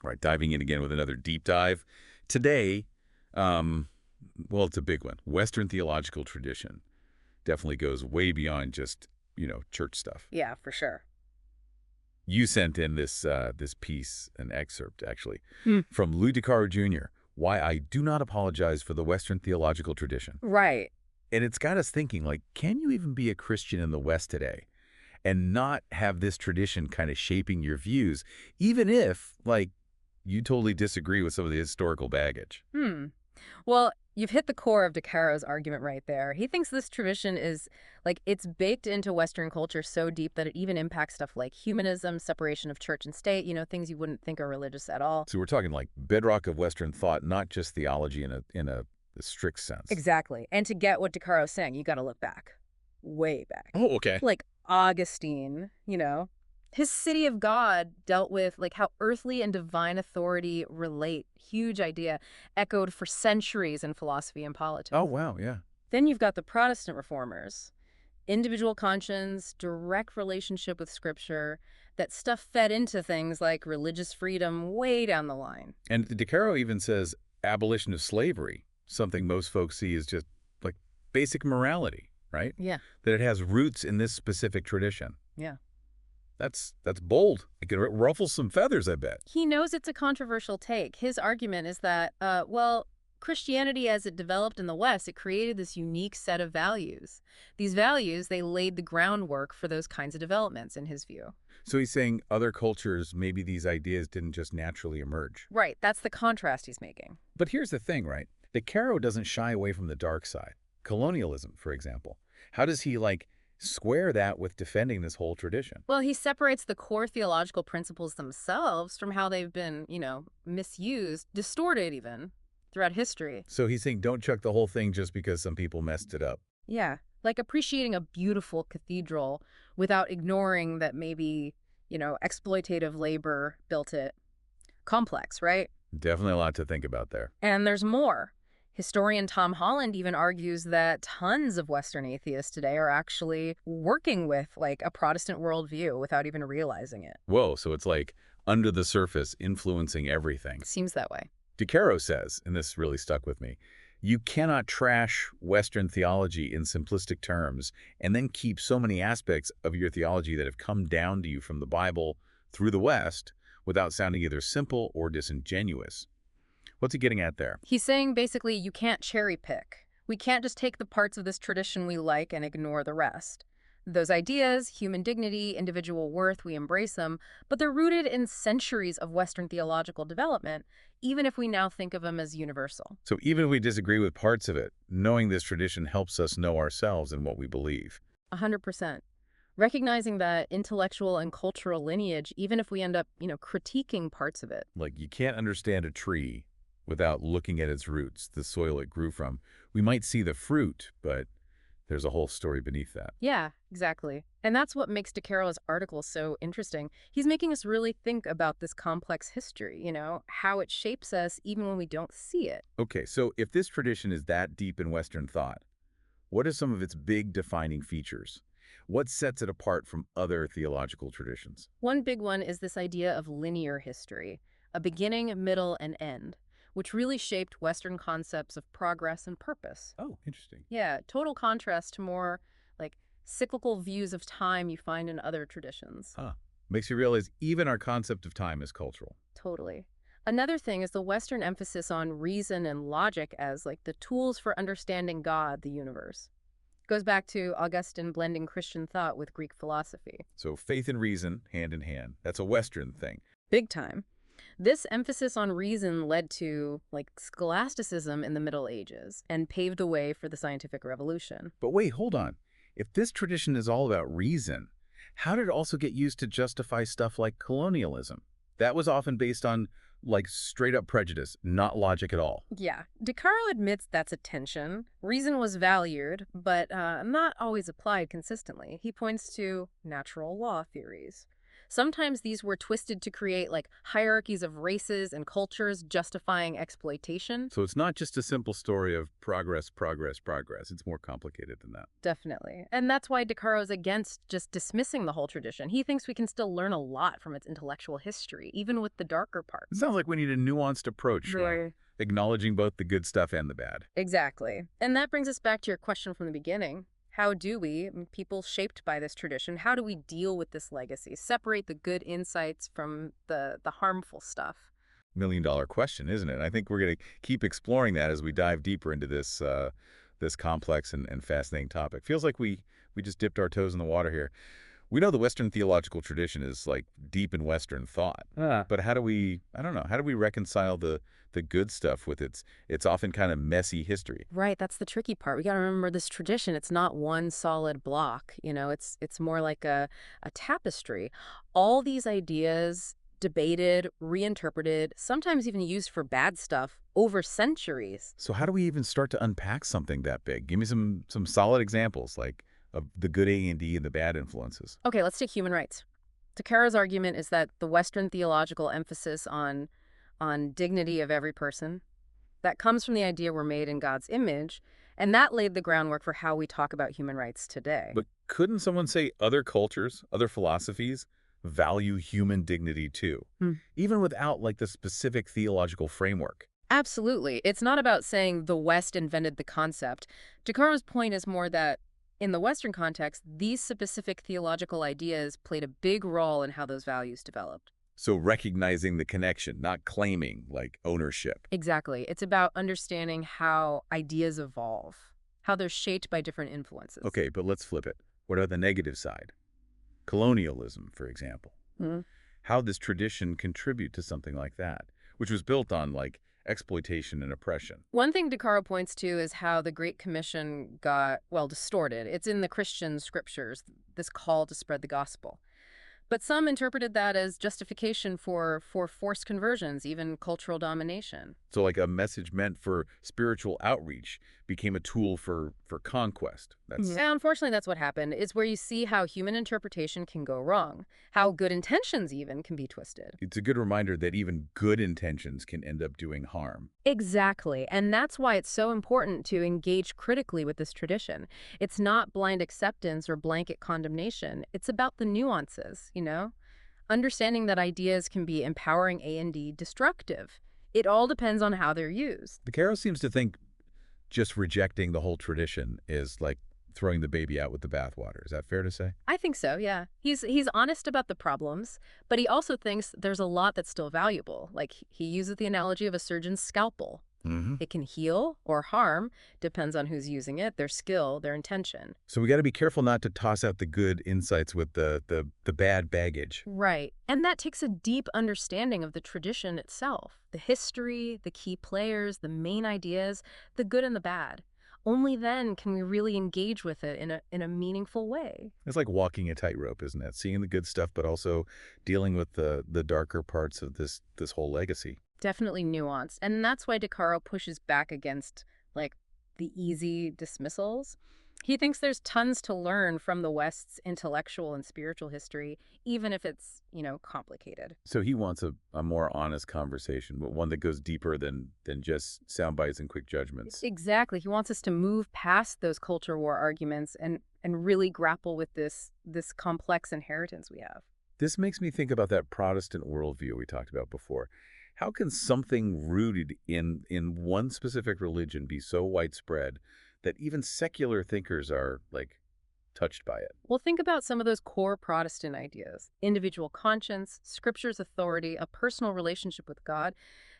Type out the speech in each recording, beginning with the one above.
All right, diving in again with another deep dive. Today, well, it's a big one. Western Theological Tradition definitely goes way beyond just, church stuff. Yeah, for sure. You sent in this piece, an excerpt, actually, Hmm. from Louis DeCaro Jr., Why I Do Not Apologize for the Western Theological Tradition. Right. And it's got us thinking, like, can you even be a Christian in the West today and not have this tradition kind of shaping your views, even if, like, you totally disagree with some of the historical baggage? Well, you've hit the core of DeCaro's argument right there. He thinks this tradition is, it's baked into Western culture so deep that it even impacts stuff like humanism, separation of church and state, things you wouldn't think are religious at all. So we're talking like bedrock of Western thought, not just theology in a strict sense. Exactly. And to get what DeCaro's saying, you got to look back. Way back. Oh, okay. Like Augustine, his city of God dealt with how earthly and divine authority relate. Huge idea, echoed for centuries in philosophy and politics. Oh, wow, yeah. Then you've got the Protestant reformers. Individual conscience, direct relationship with Scripture, that stuff fed into things like religious freedom way down the line. And DeCaro even says abolition of slavery, something most folks see as just like basic morality, right? Yeah. That it has roots in this specific tradition. Yeah. That's bold. It could ruffle some feathers, I bet. He knows it's a controversial take. His argument is that, Christianity, as it developed in the West, it created this unique set of values. These values, they laid the groundwork for those kinds of developments, in his view. So he's saying other cultures, maybe these ideas didn't just naturally emerge. Right. That's the contrast he's making. But here's the thing, right? DeCaro doesn't shy away from the dark side. Colonialism, for example. How does he, square that with defending this whole tradition? Well, he separates the core theological principles themselves from how they've been, misused, distorted even, throughout history. So he's saying don't chuck the whole thing just because some people messed it up. Yeah, like appreciating a beautiful cathedral without ignoring that maybe, exploitative labor built it. Complex, right? Definitely a lot to think about there. And there's more. Historian Tom Holland even argues that tons of Western atheists today are actually working with, a Protestant worldview without even realizing it. Whoa, so it's like under the surface influencing everything. Seems that way. DeCaro says, and this really stuck with me, you cannot trash Western theology in simplistic terms and then keep so many aspects of your theology that have come down to you from the Bible through the West without sounding either simple or disingenuous. What's he getting at there? He's saying basically you can't cherry pick. We can't just take the parts of this tradition we like and ignore the rest. Those ideas, human dignity, individual worth, we embrace them, but they're rooted in centuries of Western theological development, even if we now think of them as universal. So even if we disagree with parts of it, knowing this tradition helps us know ourselves and what we believe. 100%. Recognizing that intellectual and cultural lineage, even if we end up, critiquing parts of it. Like you can't understand a tree without looking at its roots, the soil it grew from. We might see the fruit, but there's a whole story beneath that. Yeah, exactly. And that's what makes DeCaro's article so interesting. He's making us really think about this complex history, how it shapes us even when we don't see it. Okay, so if this tradition is that deep in Western thought, what are some of its big defining features? What sets it apart from other theological traditions? One big one is this idea of linear history, a beginning, middle, and end, which really shaped Western concepts of progress and purpose. Oh, interesting. Yeah, total contrast to more cyclical views of time you find in other traditions. Huh. Makes you realize even our concept of time is cultural. Totally. Another thing is the Western emphasis on reason and logic as the tools for understanding God, the universe. Goes back to Augustine blending Christian thought with Greek philosophy. So faith and reason, hand in hand. That's a Western thing. Big time. This emphasis on reason led to, scholasticism in the Middle Ages and paved the way for the scientific revolution. But wait, hold on. If this tradition is all about reason, how did it also get used to justify stuff like colonialism? That was often based on, straight-up prejudice, not logic at all. Yeah. DeCaro admits that's a tension. Reason was valued, but not always applied consistently. He points to natural law theories. Sometimes these were twisted to create like hierarchies of races and cultures justifying exploitation. So it's not just a simple story of progress, progress, progress. It's more complicated than that. Definitely. And that's why De Caro's against just dismissing the whole tradition. He thinks we can still learn a lot from its intellectual history, even with the darker It parts. sounds like we need a nuanced approach, Right. acknowledging both the good stuff and the bad. Exactly. And that brings us back to your question from the beginning. How do we, people shaped by this tradition, how do we deal with this legacy? Separate the good insights from the harmful stuff. $1 million question, isn't it? I think we're going to keep exploring that as we dive deeper into this complex and fascinating topic. Feels like we just dipped our toes in the water here. We know the Western theological tradition is like deep in Western thought, but how do we, I don't know, how do we reconcile the good stuff with its often kind of messy history? Right, that's the tricky part. We got to remember this tradition. It's not one solid block. It's more like a tapestry. All these ideas debated, reinterpreted, sometimes even used for bad stuff over centuries. So how do we even start to unpack something that big? Give me some solid examples, like of the good A&D and the bad influences. Okay, let's take human rights. Takara's argument is that the Western theological emphasis on dignity of every person, that comes from the idea we're made in God's image, and that laid the groundwork for how we talk about human rights today. But couldn't someone say other cultures, other philosophies value human dignity too, Hmm. even without like the specific theological framework? Absolutely. It's not about saying the West invented the concept. Takara's point is more that in the Western context, these specific theological ideas played a big role in how those values developed. So recognizing the connection, not claiming like ownership. Exactly. It's about understanding how ideas evolve, how they're shaped by different influences. Okay, but let's flip it. What about the negative side? Colonialism, for example. Mhm. How does tradition contribute to something like that, which was built on like exploitation and oppression? One thing DeCaro points to is how the Great Commission got, well, distorted. It's in the Christian scriptures, this call to spread the gospel. But some interpreted that as justification for forced conversions, even cultural domination. So like a message meant for spiritual outreach became a tool for conquest. Yeah, unfortunately, that's what happened. It's where you see how human interpretation can go wrong, how good intentions even can be twisted. It's a good reminder that even good intentions can end up doing harm. Exactly. And that's why it's so important to engage critically with this tradition. It's not blind acceptance or blanket condemnation. It's about the nuances. Understanding that ideas can be empowering and destructive. It all depends on how they're used. The Caro seems to think just rejecting the whole tradition is like throwing the baby out with the bathwater. Is that fair to say? I think so, yeah. He's honest about the problems, but he also thinks there's a lot that's still valuable. Like he uses the analogy of a surgeon's scalpel. Mm-hmm. It can heal or harm, depends on who's using it, their skill, their intention. So we got to be careful not to toss out the good insights with the bad baggage. Right. And that takes a deep understanding of the tradition itself, the history, the key players, the main ideas, the good and the bad. Only then can we really engage with it in a meaningful way. It's like walking a tightrope, isn't it? Seeing the good stuff, but also dealing with the darker parts of this whole legacy. Definitely nuanced. And that's why DeCaro pushes back against, like, the easy dismissals. He thinks there's tons to learn from the West's intellectual and spiritual history, even if it's complicated. So he wants a more honest conversation, but one that goes deeper than just sound bites and quick judgments. Exactly. He wants us to move past those culture war arguments and really grapple with this complex inheritance we have. This makes me think about that Protestant worldview we talked about before. How can something rooted in one specific religion be so widespread that even secular thinkers are, like, touched by it? Well, think about some of those core Protestant ideas: individual conscience, scripture's authority, a personal relationship with God.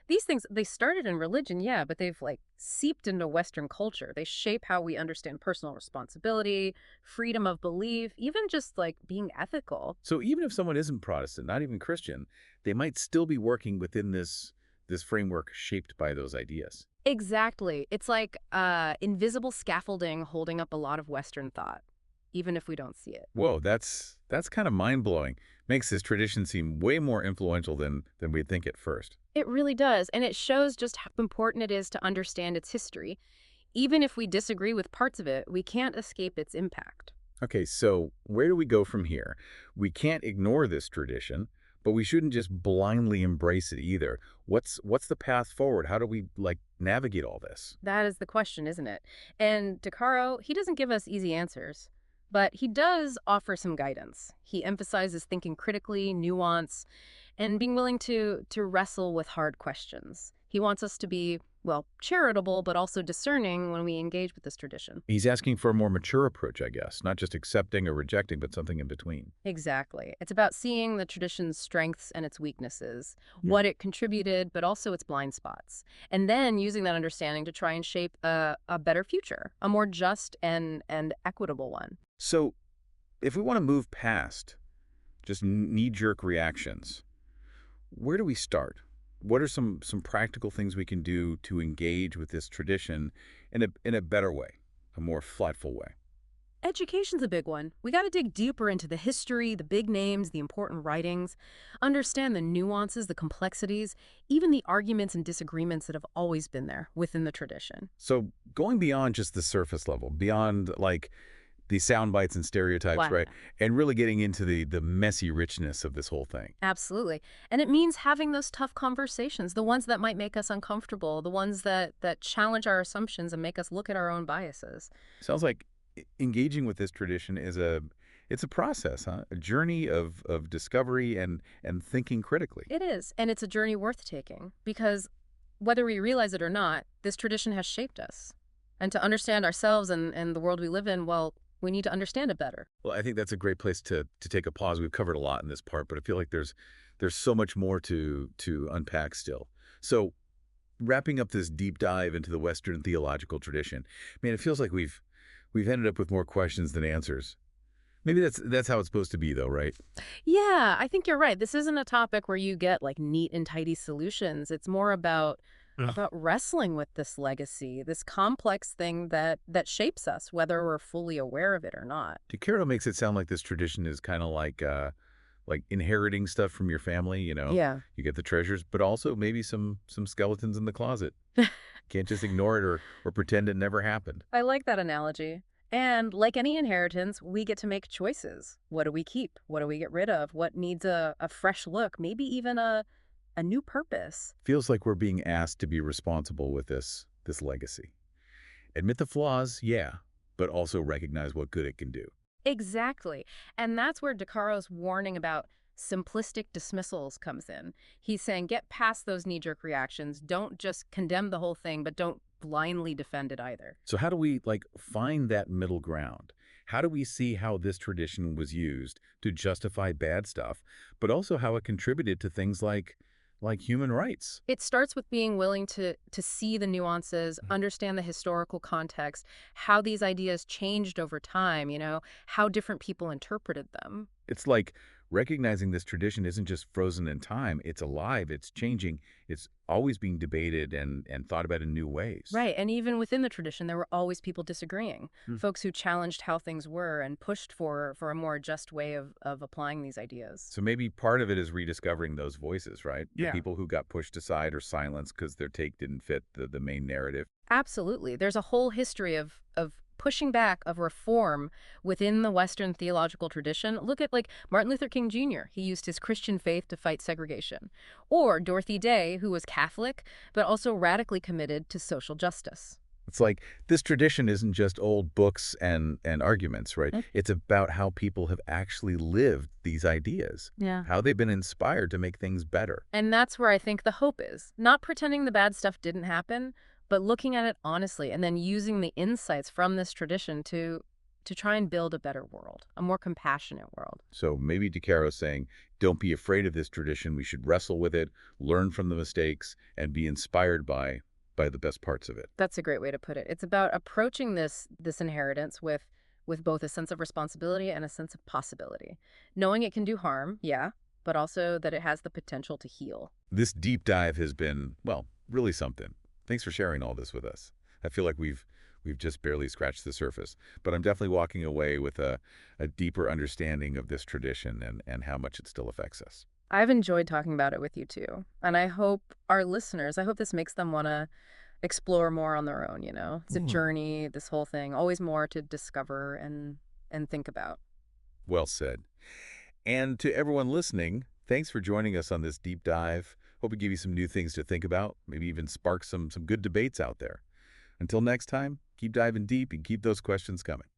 These things, they started in religion, yeah, but they've like seeped into Western culture. They shape how we understand personal responsibility, freedom of belief, even just like being ethical. So even if someone isn't Protestant, not even Christian, they might still be working within this framework shaped by those ideas. Exactly. It's like invisible scaffolding holding up a lot of Western thought, even if we don't see it. Whoa, that's kind of mind-blowing. Makes this tradition seem way more influential than we'd think at first. It really does, and it shows just how important it is to understand its history. Even if we disagree with parts of it, we can't escape its impact. Okay, so where do we go from here? We can't ignore this tradition, but we shouldn't just blindly embrace it either. What's the path forward? How do we navigate all this? That is the question, isn't it? And DeCaro, he doesn't give us easy answers, but he does offer some guidance. He emphasizes thinking critically, nuance, and being willing to wrestle with hard questions. He wants us to be, well, charitable, but also discerning when we engage with this tradition. He's asking for a more mature approach, I guess, not just accepting or rejecting, but something in between. Exactly. It's about seeing the tradition's strengths and its weaknesses, Yeah. what it contributed, but also its blind spots. And then using that understanding to try and shape a better future, a more just and equitable one. So, if we want to move past just knee-jerk reactions, where do we start? What are some practical things we can do to engage with this tradition in a better way, a more thoughtful way? Education's a big one. We got to dig deeper into the history, the big names, the important writings, understand the nuances, the complexities, even the arguments and disagreements that have always been there within the tradition. So going beyond just the surface level, beyond the sound bites and stereotypes, Wow. right? And really getting into the messy richness of this whole thing. Absolutely. And it means having those tough conversations, the ones that might make us uncomfortable, the ones that challenge our assumptions and make us look at our own biases. Sounds like engaging with this tradition is it's a process, huh? A journey of discovery and thinking critically. It is, and it's a journey worth taking because whether we realize it or not, this tradition has shaped us. And to understand ourselves and the world we live in, well, we need to understand it better. Well, I think that's a great place to take a pause. We've covered a lot in this part, but I feel like there's so much more to unpack still. So, wrapping up this deep dive into the Western theological tradition, man, it feels like we've ended up with more questions than answers. Maybe that's how it's supposed to be, though, right? Yeah, I think you're right. This isn't a topic where you get like neat and tidy solutions. It's more about wrestling with this legacy, this complex thing that shapes us, whether we're fully aware of it or not. DeCaro makes it sound like this tradition is kind of like inheriting stuff from your family. Yeah. You get the treasures, but also maybe some skeletons in the closet. Can't just ignore it or pretend it never happened. I like that analogy. And like any inheritance, we get to make choices. What do we keep? What do we get rid of? What needs a fresh look? Maybe even a new purpose. Feels like we're being asked to be responsible with this legacy. Admit the flaws, yeah, but also recognize what good it can do. Exactly. And that's where DeCaro's warning about simplistic dismissals comes in. He's saying get past those knee-jerk reactions. Don't just condemn the whole thing, but don't blindly defend it either. So how do we find that middle ground? How do we see how this tradition was used to justify bad stuff, but also how it contributed to things like human rights? It starts with being willing to see the nuances, understand the historical context, how these ideas changed over time, how different people interpreted them. It's like recognizing this tradition isn't just frozen in time. It's alive. It's changing. It's always being debated and thought about in new ways. Right, and even within the tradition, there were always people disagreeing, Hmm. folks who challenged how things were and pushed for a more just way of applying these ideas. So maybe part of it is rediscovering those voices, right? The Yeah. people who got pushed aside or silenced because their take didn't fit the main narrative. Absolutely. There's a whole history of pushing back, of reform within the Western theological tradition. Look at like Martin Luther King Jr. He used his Christian faith to fight segregation. Or Dorothy Day, who was Catholic, but also radically committed to social justice. It's like this tradition isn't just old books and arguments, right? Mm. It's about how people have actually lived these ideas, Yeah. how they've been inspired to make things better. And that's where I think the hope is. Not pretending the bad stuff didn't happen, but looking at it honestly and then using the insights from this tradition to try and build a better world, a more compassionate world. So maybe DeCaro's saying, don't be afraid of this tradition. We should wrestle with it, learn from the mistakes, and be inspired by the best parts of it. That's a great way to put it. It's about approaching this inheritance with both a sense of responsibility and a sense of possibility. Knowing it can do harm, yeah, but also that it has the potential to heal. This deep dive has been, well, really something. Thanks for sharing all this with us. I feel like we've just barely scratched the surface, but I'm definitely walking away with a deeper understanding of this tradition and how much it still affects us. I've enjoyed talking about it with you too. And I hope our listeners, I hope this makes them want to explore more on their own. It's a Ooh. journey, this whole thing, always more to discover and think about. Well said. And to everyone listening, thanks for joining us on this deep dive. Hope it gave you some new things to think about, maybe even spark some good debates out there. Until next time, keep diving deep and keep those questions coming.